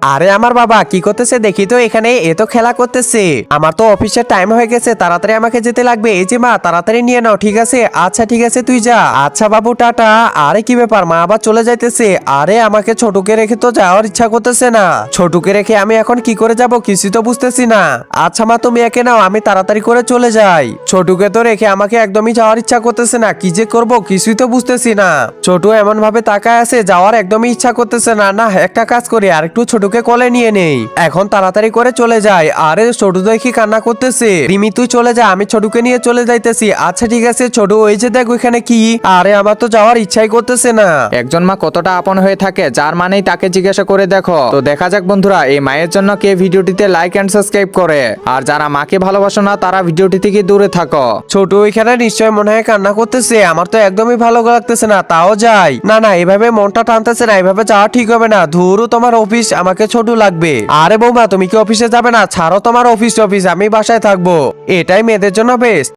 আরে আমার বাবা কি করতেছে দেখি তো, এখানে এ তো খেলা করতেছে। আমার তো অফিসের টাইম হয়ে গেছে, তাড়াতাড়ি আমাকে যেতে লাগবে। এই যে মা, তাড়াতাড়ি নিয়ে নাও। ঠিক আছে, আচ্ছা ঠিক আছে, তুই যা। আচ্ছা বাবু, টাটা। আরে কি ব্যাপার, মা আবার চলে যাইতেছে? আরে আমাকে ছোটুকে রেখে তো যাওয়ার ইচ্ছা করতেছে না। ছোটুকে রেখে আমি এখন কি করে যাব, কিছুই তো বুঝতেছি না। আচ্ছা মা, তুমি একে নাও, আমি তাড়াতাড়ি করে চলে যাই। ছোটুকে তো রেখে আমাকে একদমই যাওয়ার ইচ্ছা করতেছে না। কি যে করব কিছুই তো বুঝতেছি না। ছোটু এমন ভাবে তাকায় আছে, যাওয়ার একদমই ইচ্ছা করতেছে না। না, একটা কাজ করি, আর একটু ছোটুকে কোলে নিয়ে নেই, এখন তাড়াতাড়ি করে চলে যায়। আরে ছোটু দেখি কান্না করতেছে। রিমি তুই চলে যা, আমি ছোটুকে নিয়ে চলে যাইতেছি। আচ্ছা ঠিক আছে ছোটু, ওই যে দেখ ওইখানে কি। আরে আমার তো যাওয়ার ইচ্ছাই করতেছে না। একজন মা কতটা আপন হয়ে থাকে, যার মানেই তাকে জিজ্ঞাসা করে দেখো। তো দেখা যাক বন্ধুরা, এই মায়ের জন্য কে ভিডিওটিতে লাইক এন্ড সাবস্ক্রাইব করে। আর যারা মাকে ভালোবাসো না, তারা ভিডিওটি থেকে দূরে থাকো। ছোট ওইখানে নিশ্চয় মনে হয় কান্না করতেছে। আমার তো একদমই ভালো লাগতেছে না, তাও যাই। না না, এভাবে মনটা টানতেছে না, এভাবে যাওয়া ঠিক হবে না। ধুরু তোমার অফিস, আমাকে ছোট লাগবে। আরে বৌমা, তুমি কি অফিসে যাবে না? ছাড়ো তোমার অফিস, আমি বাসায় থাকবো। এটাই মেয়েদের জন্য বেস্ট।